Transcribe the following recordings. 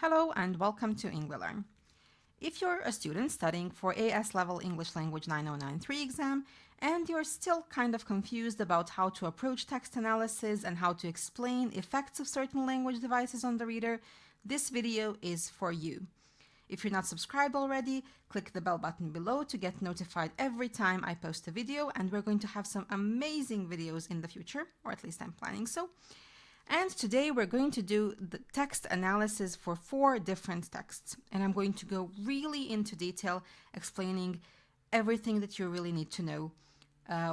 Hello and welcome to EngLearn. If you're a student studying for AS Level English Language 9093 exam and you're still kind of confused about how to approach text analysis and how to explain effects of certain language devices on the reader, this video is for you. If you're not subscribed already, click the bell button below to get notified every time I post a video, and we're going to have some amazing videos in the future, or at least I'm planning so. And today we're going to do the text analysis for 4 different texts. And I'm going to go really into detail explaining everything that you really need to know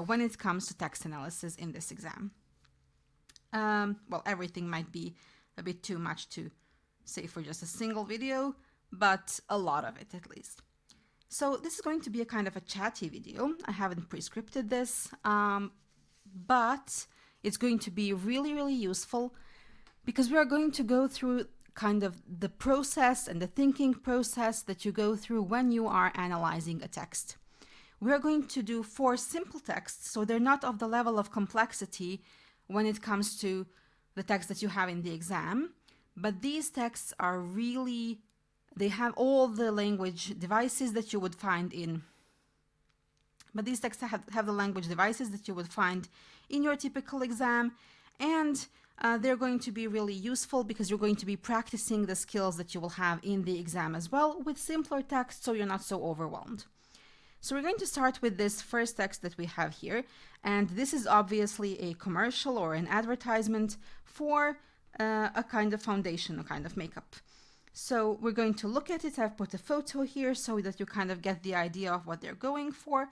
when it comes to text analysis in this exam. Well, everything might be a bit too much to say for just a single video, but a lot of it at least. So this is going to be a kind of a chatty video. I haven't pre-scripted this, but it's going to be really useful because we are going to go through kind of the process and the thinking process that you go through when you are analyzing a text. We are going to do 4 simple texts, so they're not of the level of complexity when it comes to the text that you have in the exam, but these texts are really, they have all the language devices that you would find in these texts have the language devices that you would find in your typical exam, and they're going to be really useful because you're going to be practicing the skills that you will have in the exam as well with simpler text, so you're not so overwhelmed. So we're going to start with this first text that we have here, and this is obviously a commercial or an advertisement for a kind of foundation, a kind of makeup. So we're going to look at it. I've put a photo here so that you kind of get the idea of what they're going for.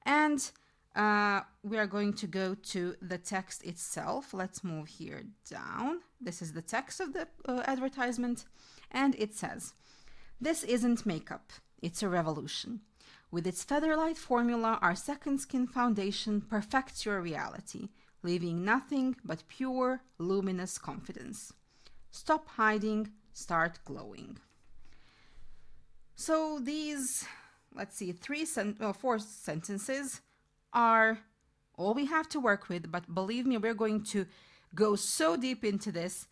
And we are going to go to the text itself. Let's move here down. This is the text of the advertisement. And it says, "This isn't makeup, it's a revolution. With its featherlight formula, our second skin foundation perfects your reality, leaving nothing but pure, luminous confidence. Stop hiding, start glowing." So these, let's see, 4 sentences are all we have to work with, but believe me, we're going to go so deep into this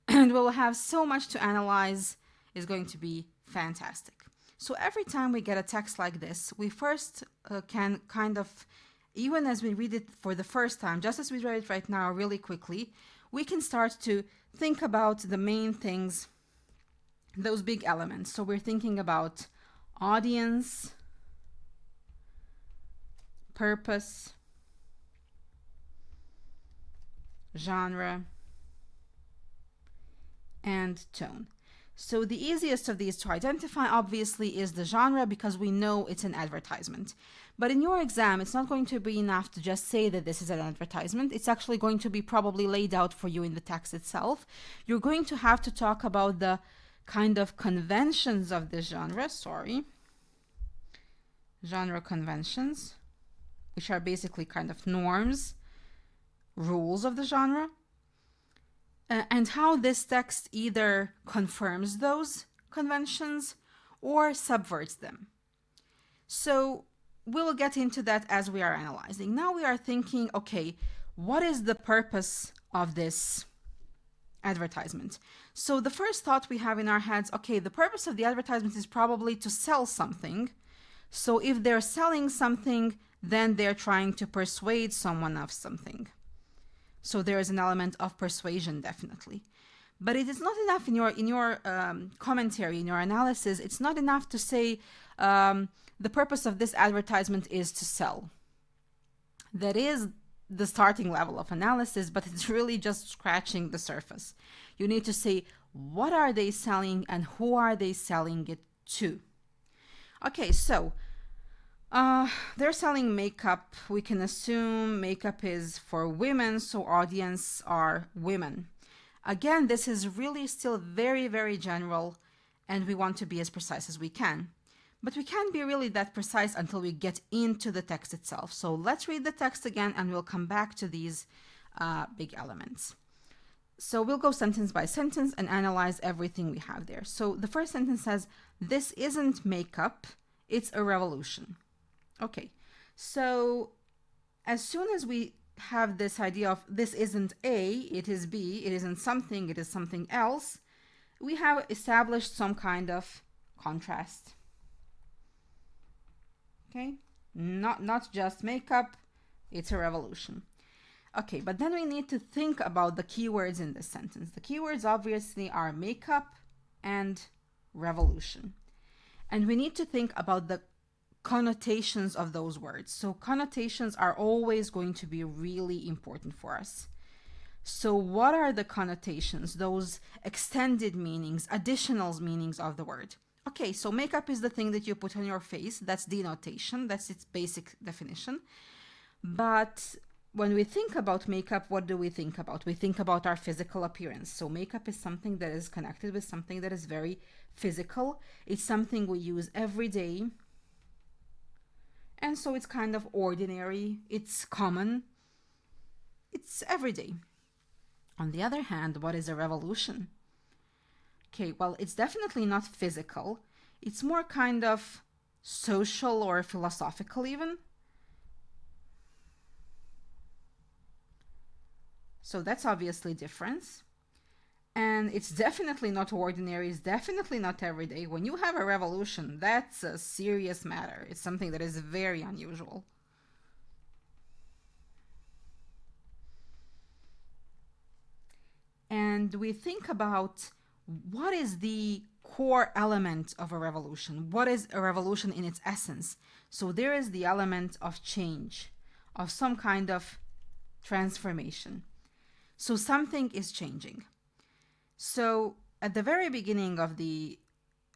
and we'll have so much to analyze. It's going to be fantastic. So every time we get a text like this, we first can kind of, even as we read it for the first time, just as we read it right now really quickly, we can start to think about the main things, those big elements. So we're thinking about audience, purpose, genre, and tone. So the easiest of these to identify obviously is the genre, because we know it's an advertisement. But in your exam, it's not going to be enough to just say that this is an advertisement. It's actually going to be probably laid out for you in the text itself. You're going to have to talk about the kind of conventions of the genre, genre conventions, which are basically kind of norms, rules of the genre, and how this text either confirms those conventions or subverts them. So we'll get into that as we are analyzing. Now we are thinking, okay, what is the purpose of this advertisement? So the first thought we have in our heads, okay, the purpose of the advertisement is probably to sell something. So if they're selling something, then they're trying to persuade someone of something. So there is an element of persuasion, definitely. But it is not enough in your commentary, in your analysis. It's not enough to say the purpose of this advertisement is to sell. That is the starting level of analysis, but it's really just scratching the surface. You need to say, what are they selling and who are they selling it to? Okay, so they're selling makeup. We can assume makeup is for women, so audience are women. Again, this is really still very general, and we want to be as precise as we can. But we can't be really that precise until we get into the text itself. So let's read the text again and we'll come back to these big elements. So we'll go sentence by sentence and analyze everything we have there. So the first sentence says, "This isn't makeup, it's a revolution." Okay, so as soon as we have this idea of this isn't A, it is B, it isn't something, it is something else, we have established some kind of contrast. Okay, not just makeup, it's a revolution. Okay, but then we need to think about the keywords in this sentence. The keywords obviously are makeup and revolution. And we need to think about the connotations of those words. So connotations are always going to be really important for us. So what are the connotations, those extended meanings, additional meanings of the word? Okay, so makeup is the thing that you put on your face. That's denotation. That's its basic definition. But when we think about makeup, what do we think about? We think about our physical appearance. So makeup is something that is connected with something that is very physical. It's something we use every day. And so it's kind of ordinary. It's common. It's everyday. On the other hand, what is a revolution? Okay, well, it's definitely not physical. It's more kind of social or philosophical even. So that's obviously difference. And it's definitely not ordinary. It's definitely not everyday. When you have a revolution, that's a serious matter. It's something that is very unusual. And we think about what is the core element of a revolution? What is a revolution in its essence? So there is the element of change, of some kind of transformation. So something is changing. So at the very beginning of the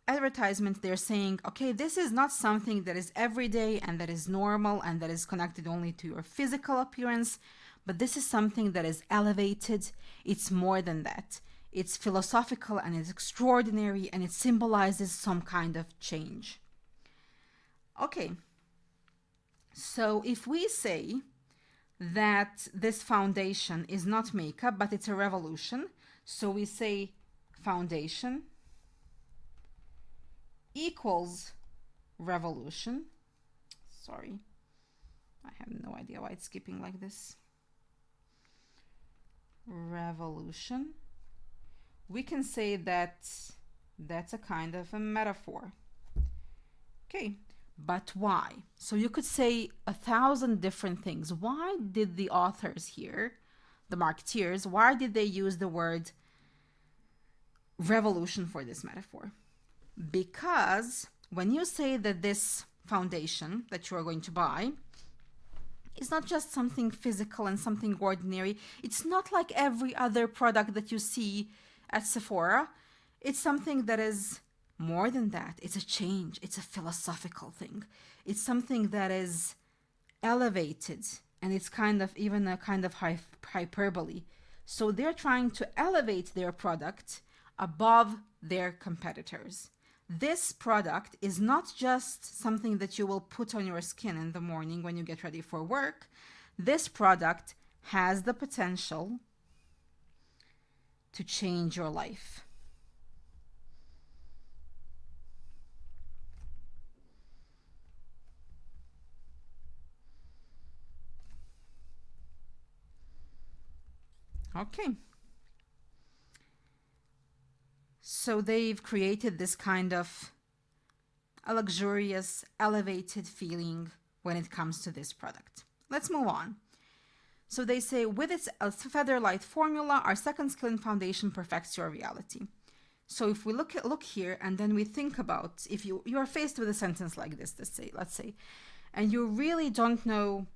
advertisement, they're saying, okay, this is not something that is everyday and that is normal and that is connected only to your physical appearance, but this is something that is elevated. It's more than that. It's philosophical and it's extraordinary and it symbolizes some kind of change. Okay, so if we say that this foundation is not makeup, but it's a revolution, so we say foundation equals revolution. Sorry, I have no idea why it's skipping like this. Revolution. We can say that that's a kind of a metaphor. Okay, but why? So you could say 1,000 different things. Why did the authors here, the marketeers, why did they use the word revolution for this metaphor? Because when you say that this foundation that you are going to buy is not just something physical and something ordinary, it's not like every other product that you see at Sephora. It's something that is more than that. It's a change. It's a philosophical thing. It's something that is elevated, and it's kind of even a kind of hyperbole. So they're trying to elevate their product above their competitors. This product is not just something that you will put on your skin in the morning when you get ready for work. This product has the potential to change your life. Okay. So they've created this kind of a luxurious, elevated feeling when it comes to this product. Let's move on. So they say, with its featherlight formula, our second skin foundation perfects your reality. So if we look here and then we think about, if you are faced with a sentence like this, let's say, and you really don't know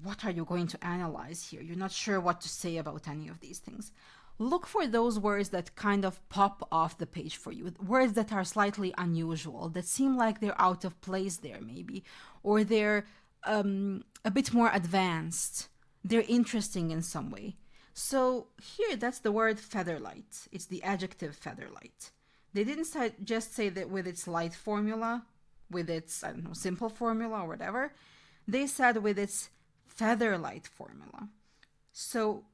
what are you going to analyze here, you're not sure what to say about any of these things, look for those words that kind of pop off the page for you, words that are slightly unusual, that seem like they're out of place there maybe, or they're a bit more advanced, they're interesting in some way. So here, that's the word featherlight. It's the adjective featherlight. They didn't just say that with its light formula, with its, I don't know, simple formula or whatever. They said with its featherlight formula. So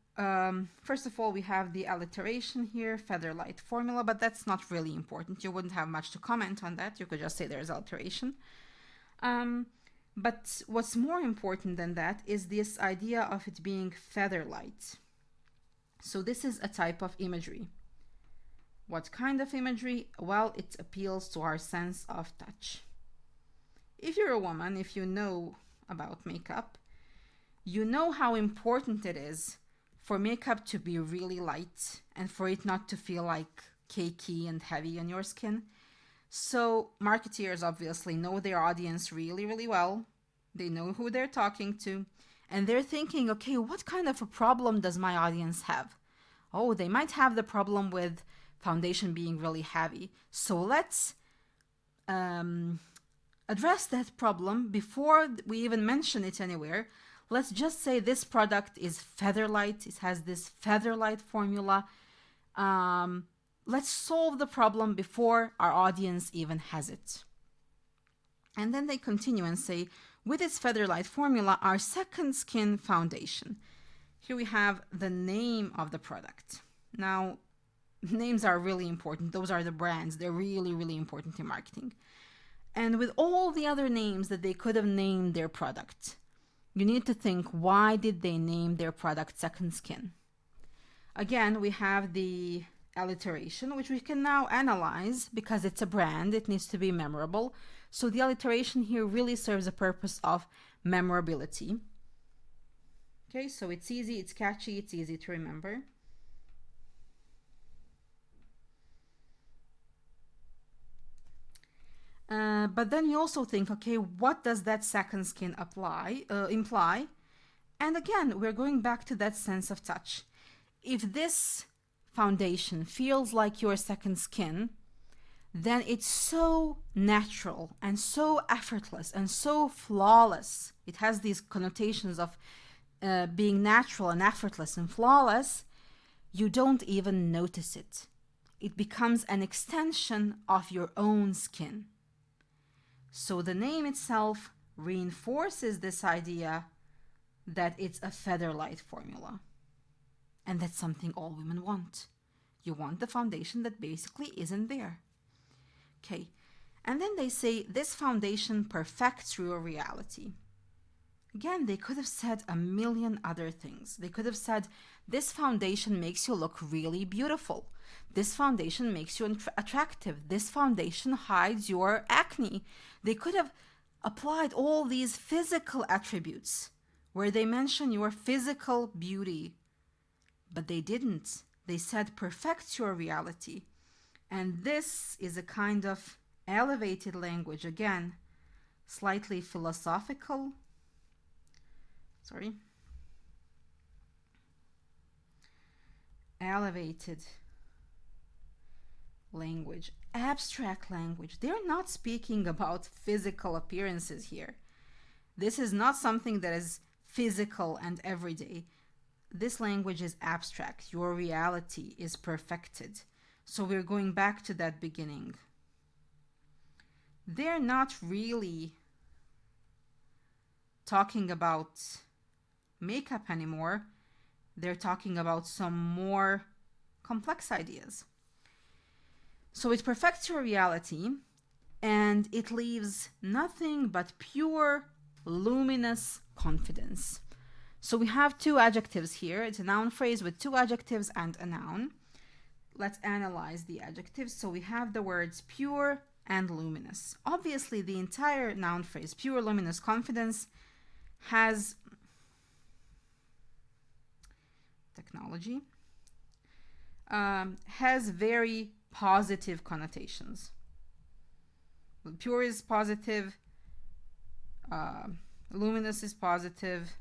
first of all, we have the alliteration here, featherlight formula, but that's not really important. You wouldn't have much to comment on that. You could just say there's alliteration. But what's more important than that is this idea of it being featherlight. So this is a type of imagery. What kind of imagery? Well, it appeals to our sense of touch. If you're a woman, if you know about makeup, you know how important it is for makeup to be really light and for it not to feel like cakey and heavy on your skin. So marketeers obviously know their audience really, really well. They know who they're talking to, and they're thinking, okay, what kind of a problem does my audience have? Oh, they might have the problem with foundation being really heavy. So let's address that problem before we even mention it anywhere. Let's just say this product is featherlight. It has this featherlight formula. Let's solve the problem before our audience even has it. And then they continue and say, with its featherlight formula, our second skin foundation. Here we have the name of the product. Now, names are really important. Those are the brands. They're really, really important in marketing. And with all the other names that they could have named their product, you need to think, why did they name their product Second Skin? Again, we have the alliteration, which we can now analyze because it's a brand. It needs to be memorable. So the alliteration here really serves a purpose of memorability. Okay, so it's easy, it's catchy, it's easy to remember. But then you also think, okay, what does that second skin imply? And again, we're going back to that sense of touch. If this foundation feels like your second skin, then it's so natural and so effortless and so flawless. It has these connotations of being natural and effortless and flawless. You don't even notice it. It becomes an extension of your own skin. So the name itself reinforces this idea that it's a featherlight formula. And that's something all women want. You want the foundation that basically isn't there. Okay, and then they say this foundation perfects your reality. Again, they could have said a million other things. They could have said, this foundation makes you look really beautiful. This foundation makes you attractive. This foundation hides your acne. They could have applied all these physical attributes where they mention your physical beauty. But they didn't. They said perfects your reality. And this is a kind of elevated language. Again, slightly philosophical. Elevated language, abstract language. They're not speaking about physical appearances here. This is not something that is physical and everyday. This language is abstract. Your reality is perfected. So we're going back to that beginning. They're not really talking about makeup anymore. They're talking about some more complex ideas. So it perfects your reality and it leaves nothing but pure, luminous confidence. So we have two adjectives here. It's a noun phrase with two adjectives and a noun. Let's analyze the adjectives. So we have the words pure and luminous. Obviously, the entire noun phrase, pure, luminous, confidence, has technology, has very positive connotations. Pure is positive, luminous is positive,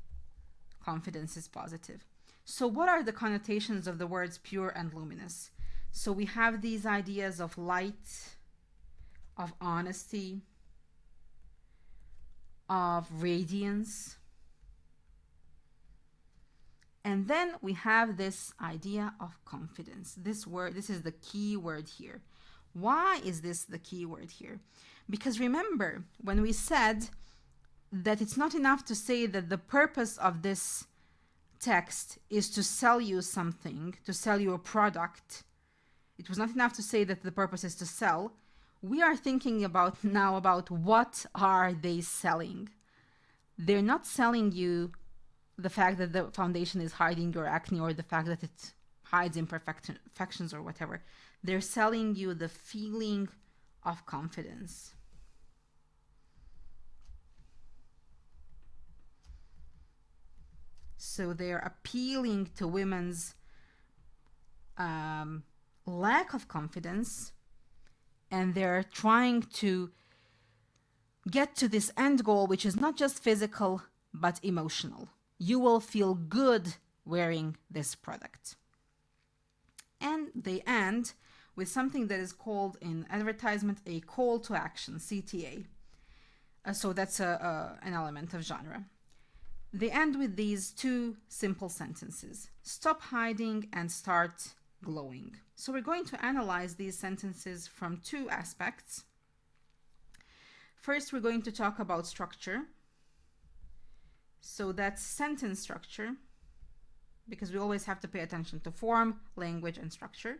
confidence is positive. So what are the connotations of the words pure and luminous? So we have these ideas of light, of honesty, of radiance. And then we have this idea of confidence. This word, this is the key word here. Why is this the key word here? Because remember, when we said that it's not enough to say that the purpose of this text is to sell you something, to sell you a product. It was not enough to say that the purpose is to sell. We are thinking about now about what are they selling. They're not selling you the fact that the foundation is hiding your acne or the fact that it hides imperfections or whatever. They're selling you the feeling of confidence. So they're appealing to women's lack of confidence, and they're trying to get to this end goal, which is not just physical, but emotional. You will feel good wearing this product. And they end with something that is called in advertisement a call to action, CTA. So that's an element of genre. They end with these two simple sentences: stop hiding and start glowing. So we're going to analyze these sentences from two aspects. First, we're going to talk about structure. So that's sentence structure, because we always have to pay attention to form, language, and structure.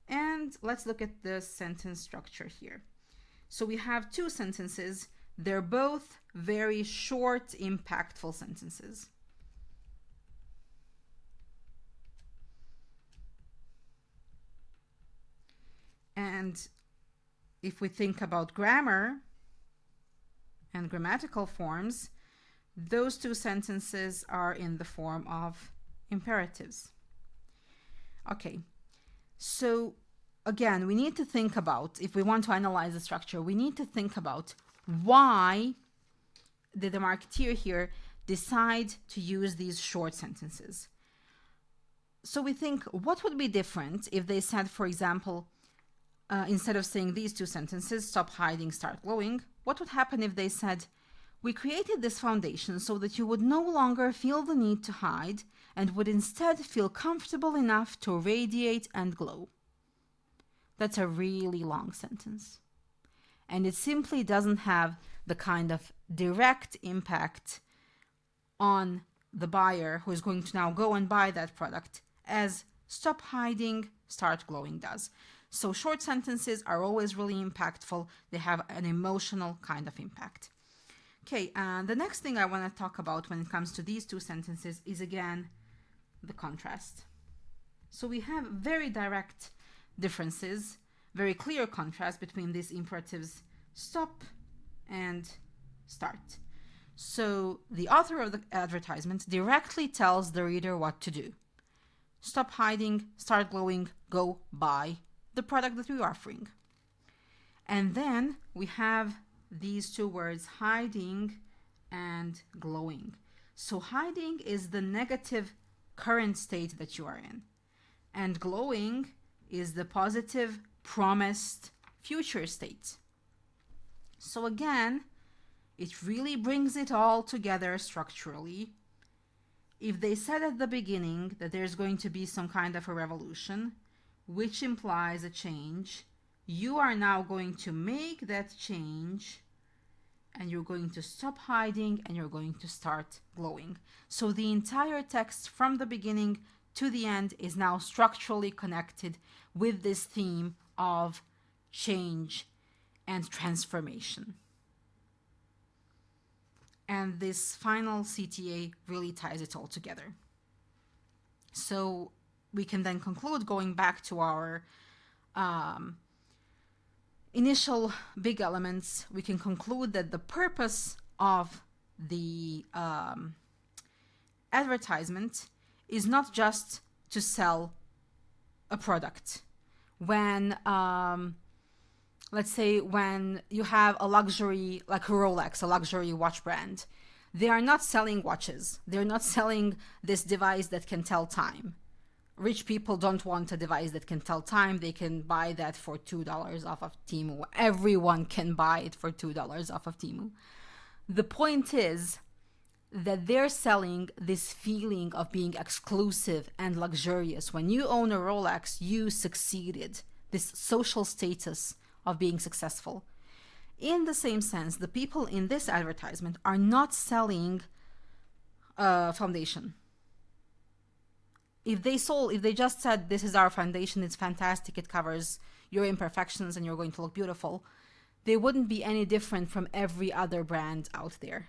And let's look at the sentence structure here. So we have two sentences. They're both very short, impactful sentences. And if we think about grammar and grammatical forms, those two sentences are in the form of imperatives. Okay, so again, we need to think about, if we want to analyze the structure, we need to think about why did the marketeer here decide to use these short sentences. So we think, what would be different if they said, for example, instead of saying these two sentences, stop hiding, start glowing, what would happen if they said, we created this foundation so that you would no longer feel the need to hide and would instead feel comfortable enough to radiate and glow. That's a really long sentence. And it simply doesn't have the kind of direct impact on the buyer who is going to now go and buy that product as stop hiding, start glowing does. So short sentences are always really impactful. They have an emotional kind of impact. Okay, the next thing I want to talk about when it comes to these two sentences is, again, the contrast. So we have very direct differences, very clear contrast between these imperatives stop and start. So the author of the advertisement directly tells the reader what to do. Stop hiding, start glowing, go buy the product that we're offering. And then we have these two words, hiding and glowing. So hiding is the negative current state that you are in, and glowing is the positive promised future state. So again, it really brings it all together structurally. If they said at the beginning that there's going to be some kind of a revolution, which implies a change, you are now going to make that change, and you're going to stop hiding and you're going to start glowing. So the entire text from the beginning to the end is now structurally connected with this theme of change and transformation. And this final CTA really ties it all together. So we can then conclude, going back to our initial big elements, we can conclude that the purpose of the advertisement is not just to sell a product. When, let's say, when you have a luxury, like a Rolex, a luxury watch brand, they are not selling watches. They're not selling this device that can tell time. Rich people don't want a device that can tell time. They can buy that for $2 off of Temu. Everyone can buy it for $2 off of Temu. The point is that they're selling this feeling of being exclusive and luxurious. When you own a Rolex, you succeeded. This social status of being successful. In the same sense, the people in this advertisement are not selling a foundation. If they just said, this is our foundation, it's fantastic, it covers your imperfections and you're going to look beautiful, they wouldn't be any different from every other brand out there.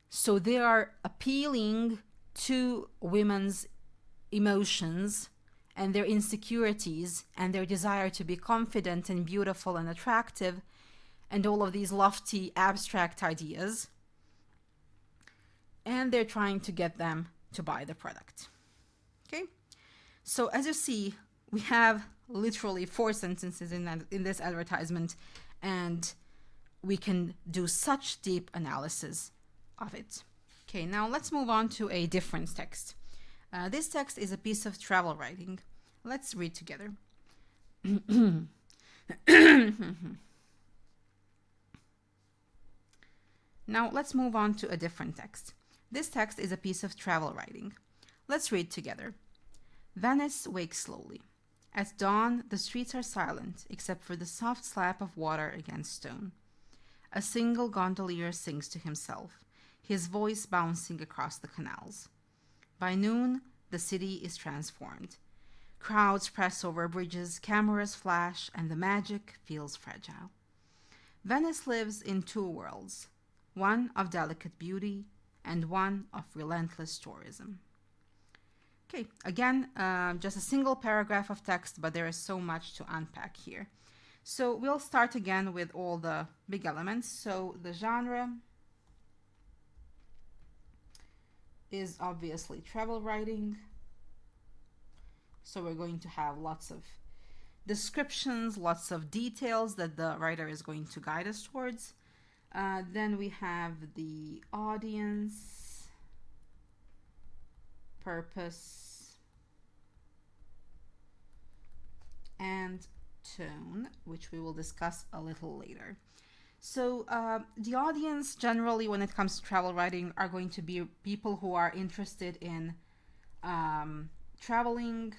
So they are appealing to women's emotions and their insecurities and their desire to be confident and beautiful and attractive and all of these lofty abstract ideas. And they're trying to get them to buy the product. Okay? So as you see, we have literally 4 sentences in this advertisement, and we can do such deep analysis of it. Okay, now let's move on to a different text. This text is a piece of travel writing. Let's read together. Now let's move on to a different text. This text is a piece of travel writing. Let's read together. Venice wakes slowly. At dawn, the streets are silent, except for the soft slap of water against stone. A single gondolier sings to himself, his voice bouncing across the canals. By noon, the city is transformed. Crowds press over bridges, cameras flash, and the magic feels fragile. Venice lives in 2 worlds, one of delicate beauty and one of relentless tourism. Okay, again, just a single paragraph of text, but there is so much to unpack here. So we'll start again with all the big elements. So the genre is obviously travel writing. So we're going to have lots of descriptions, lots of details that the writer is going to guide us towards. Then we have the audience, purpose, and tone, which we will discuss a little later. So the audience generally, when it comes to travel writing, are going to be people who are interested in traveling.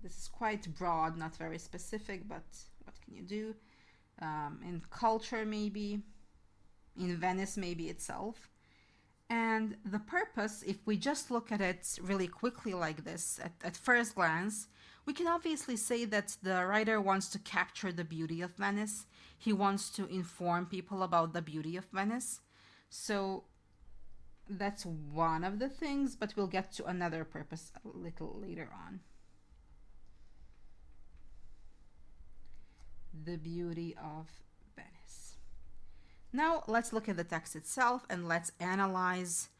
This is quite broad, not very specific, but what can you do? In culture, maybe. In Venice, maybe itself. And the purpose, if we just look at it really quickly like this, at first glance, we can obviously say that the writer wants to capture the beauty of Venice. He wants to inform people about the beauty of Venice. So that's one of the things, but we'll get to another purpose a little later on. The beauty of Venice. Now let's look at the text itself and let's analyze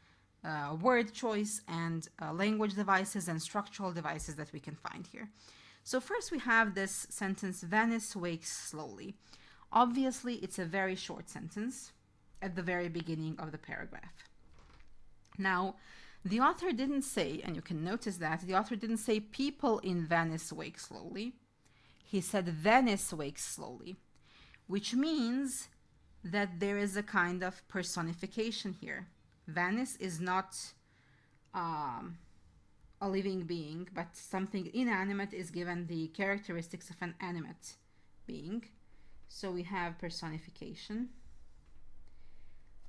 word choice and language devices and structural devices that we can find here. So first we have this sentence, Venice wakes slowly. Obviously it's a very short sentence at the very beginning of the paragraph. Now the author didn't say, and you can notice that, the author didn't say people in Venice wake slowly. He said Venice wakes slowly, which means that there is a kind of personification here. Venice is not a living being, but something inanimate is given the characteristics of an animate being. So we have personification.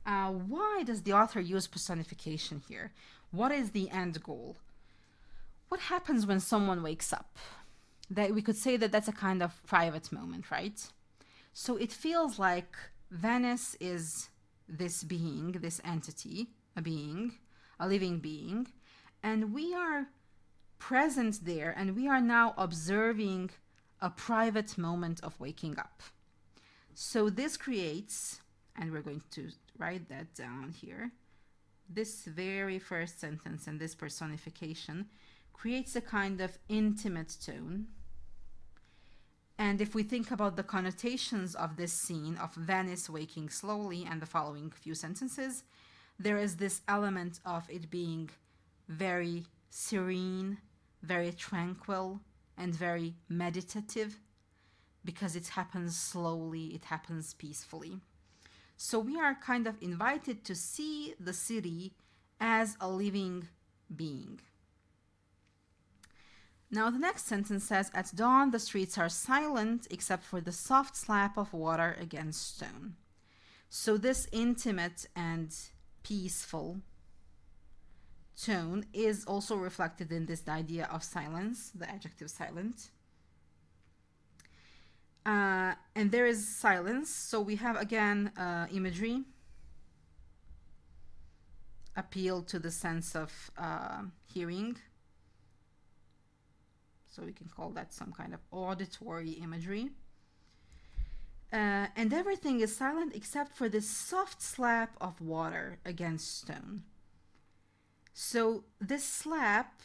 Why does the author use personification here? What is the end goal? What happens when someone wakes up? That we could say that that's a kind of private moment, right? So it feels like Venice is this being, this entity, a being, a living being, and we are present there and we are now observing a private moment of waking up. So this creates, and we're going to write that down here, this very first sentence and this personification creates a kind of intimate tone. And if we think about the connotations of this scene of Venice waking slowly and the following few sentences, there is this element of it being very serene, very tranquil, and very meditative, because it happens slowly, it happens peacefully. So we are kind of invited to see the city as a living being. Now the next sentence says, at dawn the streets are silent except for the soft slap of water against stone. So this intimate and peaceful tone is also reflected in this idea of silence, the adjective silent. And there is silence, so we have again imagery. appeal to the sense of hearing. So we can call that some kind of auditory imagery. And everything is silent except for this soft slap of water against stone. So this slap,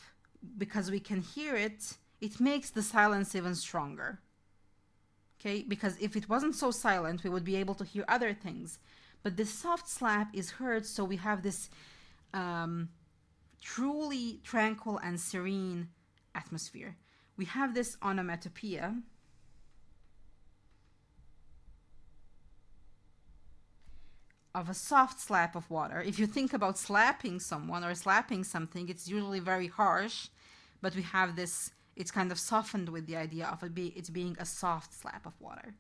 because we can hear it, it makes the silence even stronger. Okay, because if it wasn't so silent, we would be able to hear other things. But this soft slap is heard, so we have this truly tranquil and serene atmosphere. We have this onomatopoeia. Of a soft slap of water. If you think about slapping someone or slapping something, it's usually very harsh, but we have this, it's kind of softened with the idea of it being a soft slap of water.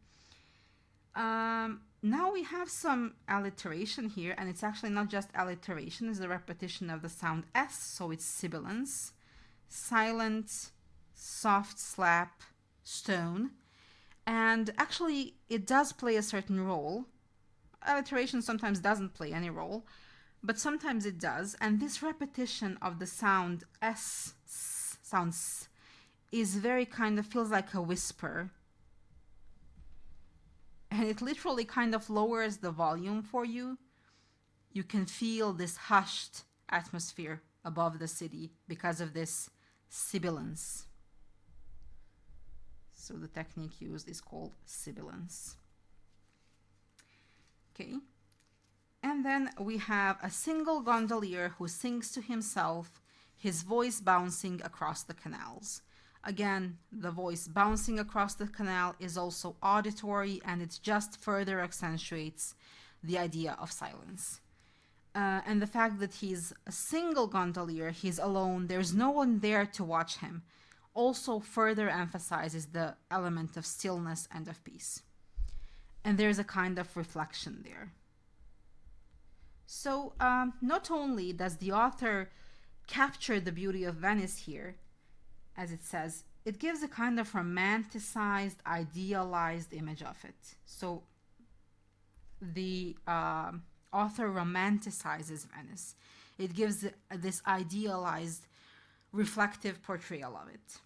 Now we have some alliteration here, and it's actually not just alliteration, it's the repetition of the sound S, so it's sibilance, silent, soft slap, stone, and actually it does play a certain role. Alliteration sometimes doesn't play any role, but sometimes it does, and this repetition of the sound S, sound S, is very kind of feels like a whisper, and it literally kind of lowers the volume for you. You can feel this hushed atmosphere above the city because of this sibilance. So the technique used is called sibilance. Okay, and then we have a single gondolier who sings to himself, his voice bouncing across the canals. Again, the voice bouncing across the canal is also auditory, and it just further accentuates the idea of silence. And the fact that he's a single gondolier, he's alone, there's no one there to watch him, also further emphasizes the element of stillness and of peace. And there's a kind of reflection there. So not only does the author capture the beauty of Venice here, as it says, it gives a kind of romanticized, idealized image of it. So the author romanticizes Venice. It gives this idealized, reflective portrayal of it.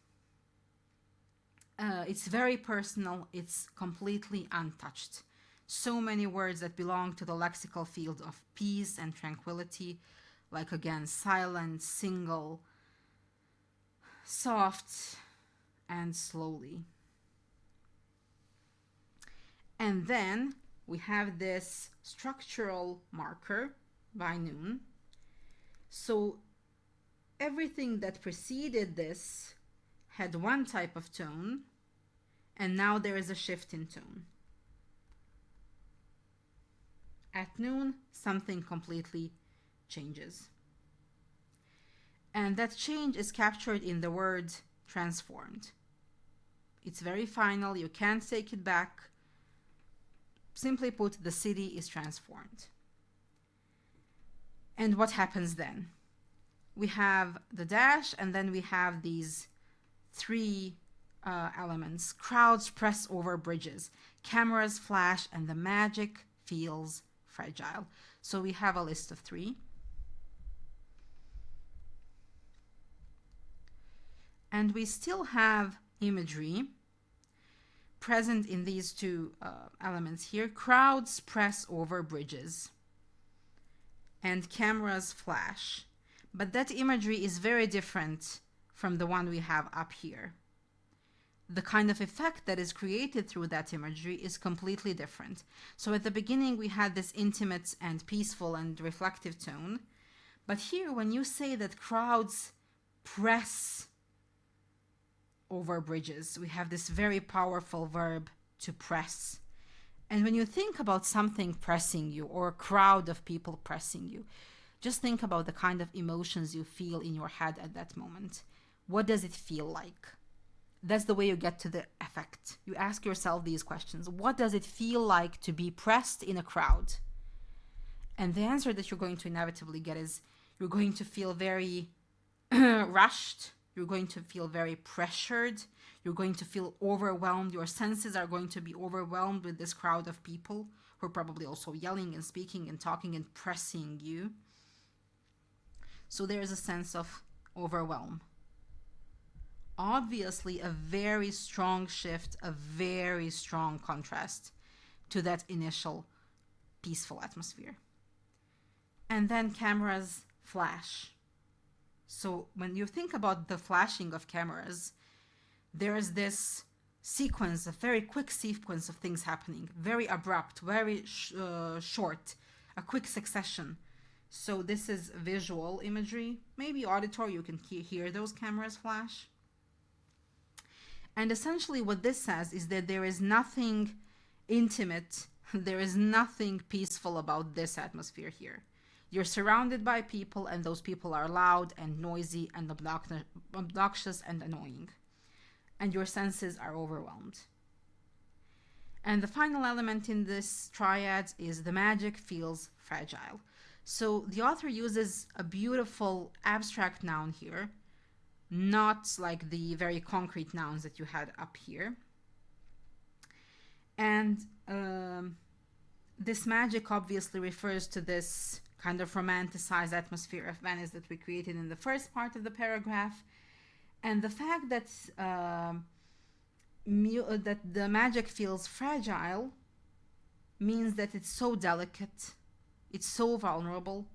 It's very personal, it's completely untouched. So many words that belong to the lexical field of peace and tranquility, like again, silent, single, soft, and slowly. And then we have this structural marker by noon. So everything that preceded this had one type of tone, and now there is a shift in tone. At noon, something completely changes. And that change is captured in the word transformed. It's very final, you can't take it back. Simply put, the city is transformed. And what happens then? We have the dash, and then we have these three elements. Crowds press over bridges, cameras flash, and the magic feels fragile. So we have a list of three. And we still have imagery present in these two elements here. Crowds press over bridges and cameras flash. But that imagery is very different from the one we have up here. The kind of effect that is created through that imagery is completely different. So at the beginning we had this intimate and peaceful and reflective tone. But here, when you say that crowds press over bridges, we have this very powerful verb, to press. And when you think about something pressing you, or a crowd of people pressing you, just think about the kind of emotions you feel in your head at that moment. What does it feel like? That's the way you get to the effect. You ask yourself these questions. What does it feel like to be pressed in a crowd? And the answer that you're going to inevitably get is you're going to feel very rushed. You're going to feel very pressured. You're going to feel overwhelmed. Your senses are going to be overwhelmed with this crowd of people who are probably also yelling and speaking and talking and pressing you. So there is a sense of overwhelm. Obviously, a very strong shift, a very strong contrast to that initial peaceful atmosphere. And then cameras flash. So when you think about the flashing of cameras, there is this sequence, a very quick sequence of things happening, very abrupt, very short, a quick succession. So this is visual imagery, maybe auditory, you can hear those cameras flash. And essentially what this says is that there is nothing intimate, there is nothing peaceful about this atmosphere here. You're surrounded by people, and those people are loud and noisy and obnoxious and annoying. And your senses are overwhelmed. And the final element in this triad is the magic feels fragile. So the author uses a beautiful abstract noun here, not like the very concrete nouns that you had up here. And this magic obviously refers to this kind of romanticized atmosphere of Venice that we created in the first part of the paragraph. And the fact that that the magic feels fragile means that it's so delicate, it's so vulnerable,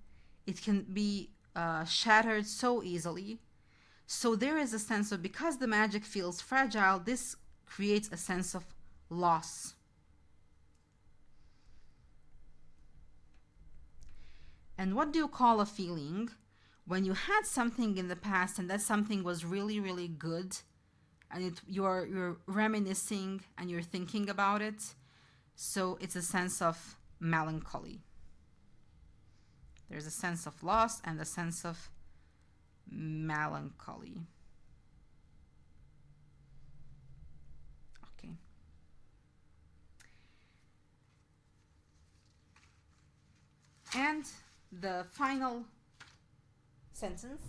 it can be shattered so easily. So there is a sense of, because the magic feels fragile, this creates a sense of loss. And what do you call a feeling when you had something in the past and that something was really, really good, and you're reminiscing and you're thinking about it? So it's a sense of melancholy. There's a sense of loss and a sense of melancholy. Okay. And the final sentence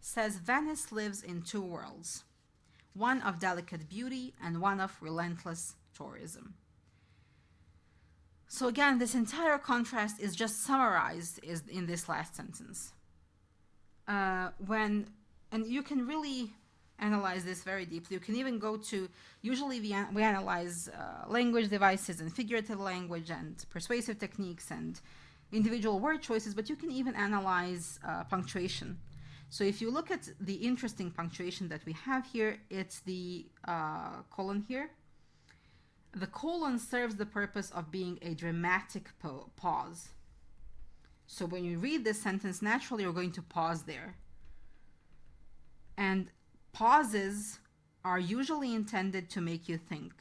says, Venice lives in two worlds, one of delicate beauty and one of relentless tourism. So again, this entire contrast is just summarized in this last sentence. And you can really analyze this very deeply. You can even go to, usually we analyze language devices and figurative language and persuasive techniques and individual word choices, but you can even analyze punctuation. So if you look at the interesting punctuation that we have here, it's the colon here. The colon serves the purpose of being a dramatic pause. So when you read this sentence, naturally you're going to pause there. And pauses are usually intended to make you think.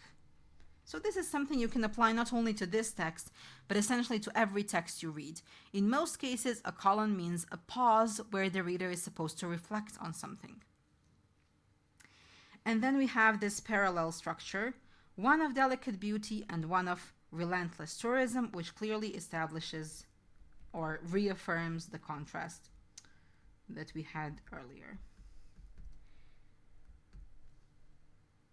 So this is something you can apply not only to this text, but essentially to every text you read. In most cases, a colon means a pause where the reader is supposed to reflect on something. And then we have this parallel structure, one of delicate beauty and one of relentless tourism, which clearly establishes or reaffirms the contrast that we had earlier.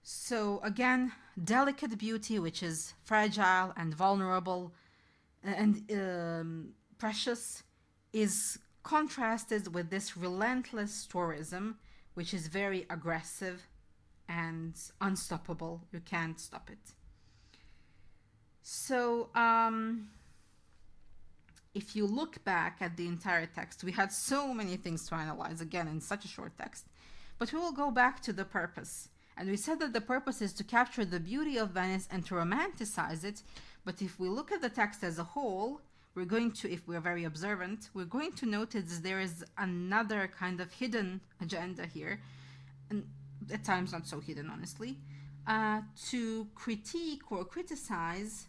So again, delicate beauty, which is fragile and vulnerable and precious, is contrasted with this relentless tourism, which is very aggressive and unstoppable. You can't stop it. So if you look back at the entire text, we had so many things to analyze, again, in such a short text. But we will go back to the purpose. And we said that the purpose is to capture the beauty of Venice and to romanticize it. But if we look at the text as a whole, we're going to, if we're very observant, we're going to notice there is another kind of hidden agenda here, and at times not so hidden, honestly, to critique or criticize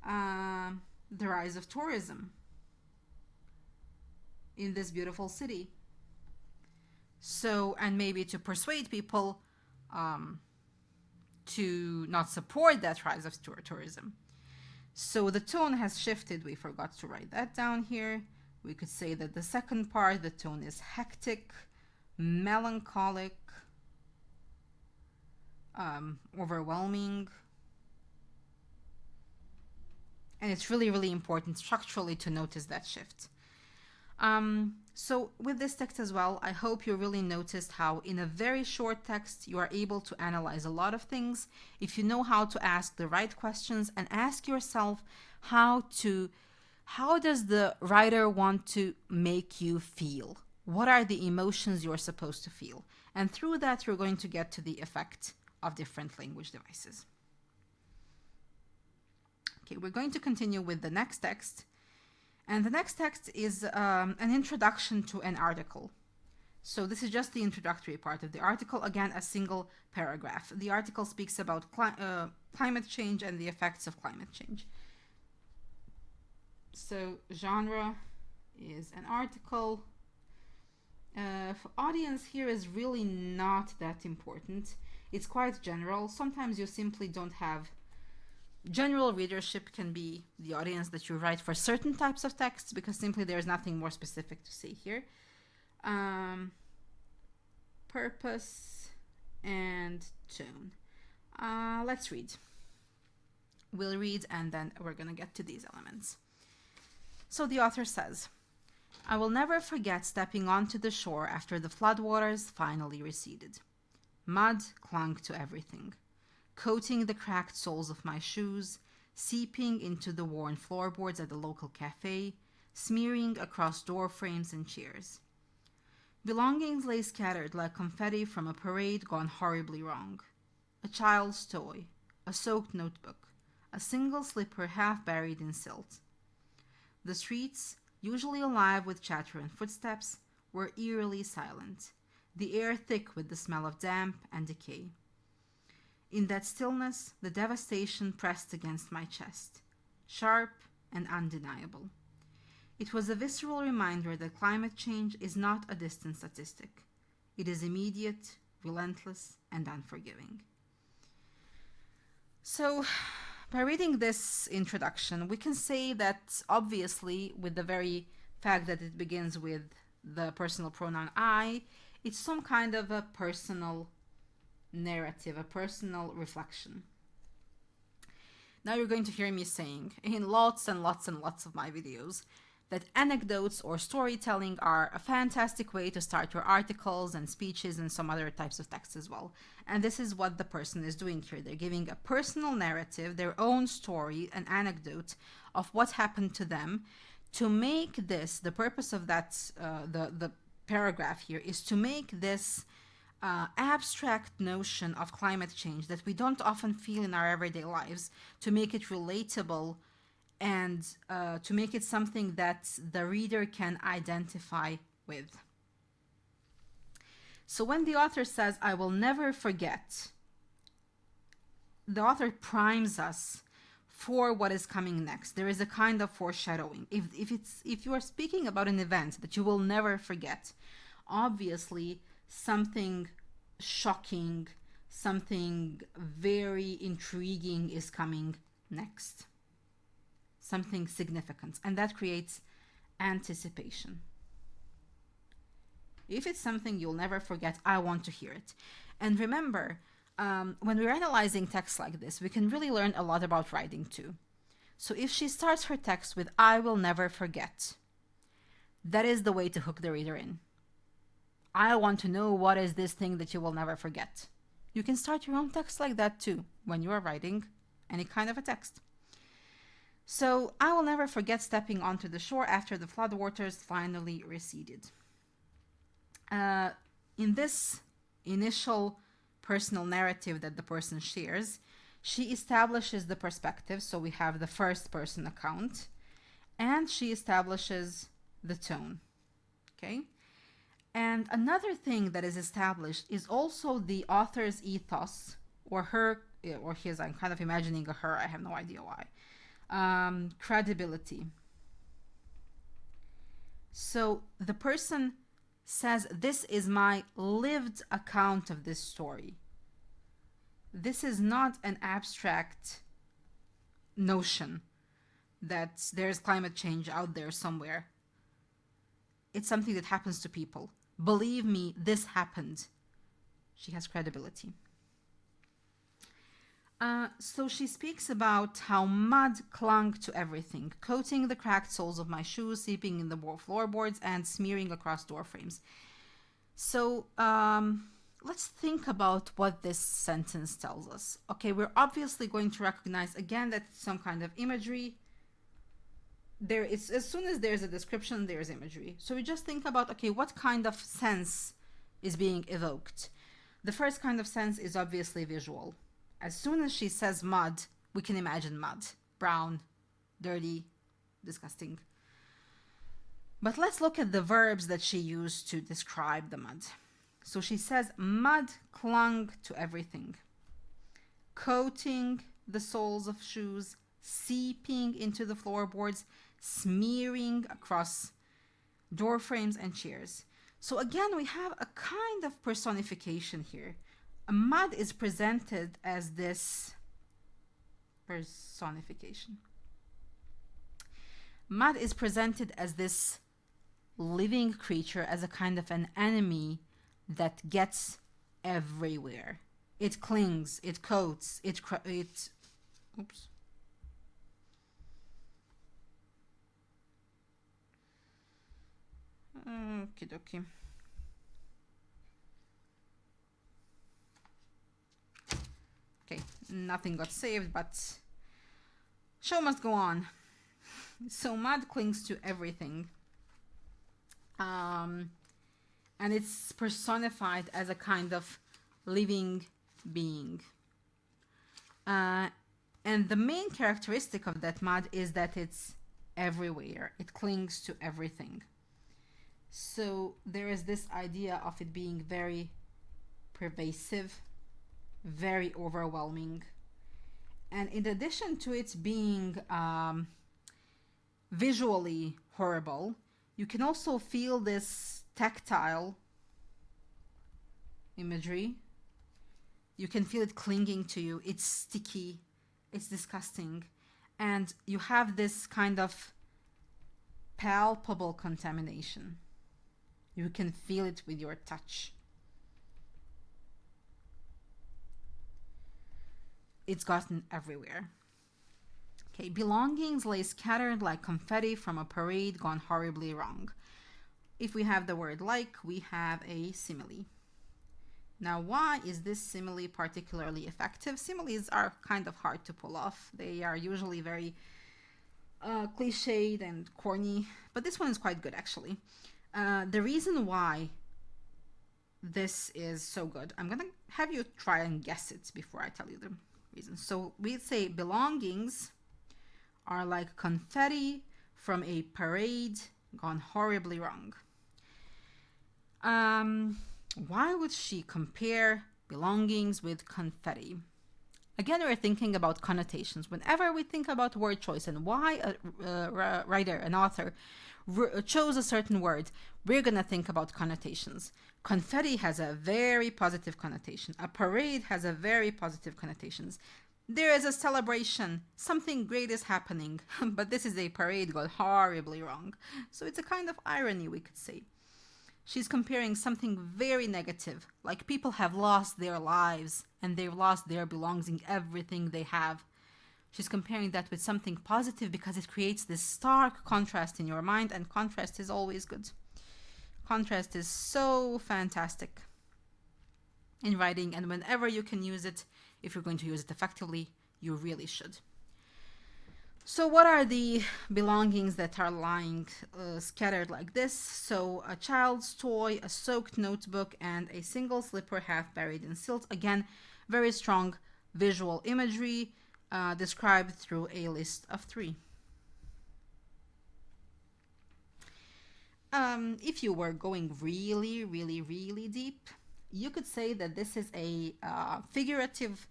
the rise of tourism in this beautiful city. So, and maybe to persuade people to not support that rise of tourism. So the tone has shifted. We forgot to write that down here. We could say that the second part, the tone is hectic, melancholic, overwhelming, And it's really, really important structurally to notice that shift. So with this text as well, I hope you really noticed how in a very short text, you are able to analyze a lot of things if you know how to ask the right questions and ask yourself how does the writer want to make you feel? What are the emotions you're supposed to feel? And through that, you're going to get to the effect of different language devices. Okay, we're going to continue with the next text. And the next text is an introduction to an article. So this is just the introductory part of the article. Again, a single paragraph. The article speaks about climate change and the effects of climate change. So genre is an article. Audience here is really not that important. It's quite general. Sometimes you simply don't have general readership. Can be the audience that you write for certain types of texts because simply there's nothing more specific to say here. Purpose and tone. Let's read. We'll read and then we're going to get to these elements. So the author says, I will never forget stepping onto the shore after the floodwaters finally receded. Mud clung to everything, coating the cracked soles of my shoes, seeping into the worn floorboards at the local cafe, smearing across door frames and chairs. Belongings lay scattered like confetti from a parade gone horribly wrong. A child's toy, a soaked notebook, a single slipper half buried in silt. The streets, usually alive with chatter and footsteps, were eerily silent, the air thick with the smell of damp and decay. In that stillness, the devastation pressed against my chest, sharp and undeniable. It was a visceral reminder that climate change is not a distant statistic. It is immediate, relentless, and unforgiving. So, by reading this introduction, we can say that obviously, with the very fact that it begins with the personal pronoun I, it's some kind of a personal narrative, a personal reflection. Now you're going to hear me saying in lots and lots and lots of my videos that anecdotes or storytelling are a fantastic way to start your articles and speeches and some other types of text as well. And this is what the person is doing here. They're giving a personal narrative, their own story, an anecdote of what happened to them. To make this, the purpose of that, the paragraph here is to make this abstract notion of climate change that we don't often feel in our everyday lives, to make it relatable and to make it something that the reader can identify with. So when the author says, I will never forget, the author primes us for what is coming next. There is a kind of foreshadowing. If you are speaking about an event that you will never forget, obviously something shocking, something very intriguing is coming next. Something significant, and that creates anticipation. If it's something you'll never forget, I want to hear it. And remember, when we're analyzing text like this, we can really learn a lot about writing too. So if she starts her text with, I will never forget, that is the way to hook the reader in. I want to know what is this thing that you will never forget. You can start your own text like that too, when you are writing any kind of a text. So, I will never forget stepping onto the shore after the floodwaters finally receded. In this initial personal narrative that the person shares, she establishes the perspective, so we have the first person account, and she establishes the tone. Okay? And another thing that is established is also the author's ethos, or her, or his, I'm kind of imagining a her, I have no idea why. Credibility. So the person says, this is my lived account of this story. This is not an abstract notion that there's climate change out there somewhere. It's something that happens to people. Believe me, this happened. She has credibility. So she speaks about how mud clung to everything, coating the cracked soles of my shoes, seeping in the floorboards, and smearing across door frames. So let's think about what this sentence tells us. Okay, we're obviously going to recognize again that it's some kind of imagery. There is, as soon as there's a description, there's imagery. So we just think about, okay, what kind of sense is being evoked? The first kind of sense is obviously visual. As soon as she says mud, we can imagine mud. Brown, dirty, disgusting. But let's look at the verbs that she used to describe the mud. So she says mud clung to everything. Coating the soles of shoes, seeping into the floorboards, smearing across door frames and chairs. So again, we have a kind of personification here. Mud is presented as this personification. Mud is presented as this living creature, as a kind of an enemy that gets everywhere. It clings, it coats, oops. Okie dokie. Okay, nothing got saved, but show must go on. So mud clings to everything. And it's personified as a kind of living being. And the main characteristic of that mud is that it's everywhere. It clings to everything. So there is this idea of it being very pervasive, very overwhelming. And in addition to it being visually horrible, you can also feel this tactile imagery. You can feel it clinging to you. It's sticky. It's disgusting. And you have this kind of palpable contamination. You can feel it with your touch. It's gotten everywhere. Okay, belongings lay scattered like confetti from a parade gone horribly wrong. If we have the word like, we have a simile. Now, why is this simile particularly effective? Similes are kind of hard to pull off. They are usually very cliched and corny, but this one is quite good actually. The reason why this is so good, I'm gonna have you try and guess it before I tell you the reason. So we say belongings are like confetti from a parade gone horribly wrong. Why would she compare belongings with confetti? Again, we're thinking about connotations. Whenever we think about word choice and why a writer, an author, chose a certain word, we're going to think about connotations. Confetti has a very positive connotation. A parade has a very positive connotations. There is a celebration. Something great is happening. But this is a parade gone horribly wrong. So it's a kind of irony, we could say. She's comparing something very negative, like people have lost their lives and they've lost their belongings, everything they have. She's comparing that with something positive because it creates this stark contrast in your mind, and contrast is always good. Contrast is so fantastic in writing, and whenever you can use it, if you're going to use it effectively, you really should. So what are the belongings that are lying scattered like this? So a child's toy, a soaked notebook, and a single slipper half buried in silt. Again, very strong visual imagery described through a list of 3. If you were going really, really, really deep, you could say that this is a figurative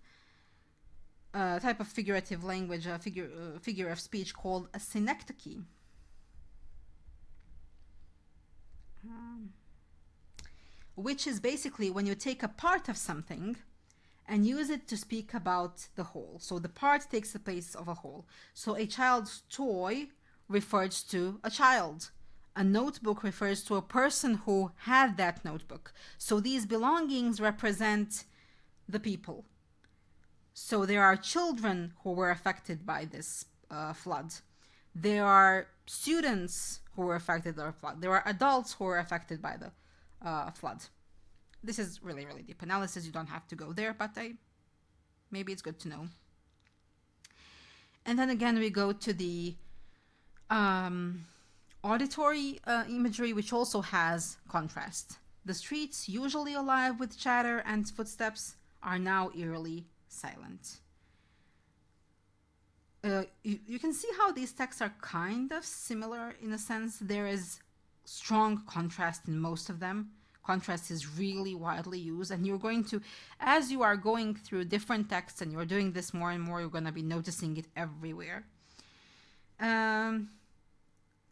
type of figurative language, a figure of speech called a synecdoche. Which is basically when you take a part of something and use it to speak about the whole. So the part takes the place of a whole. So a child's toy refers to a child. A notebook refers to a person who had that notebook. So these belongings represent the people. So there are children who were affected by this flood. There are students who were affected by the flood. There are adults who were affected by the flood. This is really, really deep analysis. You don't have to go there, but maybe it's good to know. And then again, we go to the auditory imagery, which also has contrast. The streets, usually alive with chatter and footsteps, are now eerily silent. You can see how these texts are kind of similar in a sense. There is strong contrast in most of them. Contrast is really widely used, and you're going to, as you are going through different texts and you're doing this more and more, you're going to be noticing it everywhere. And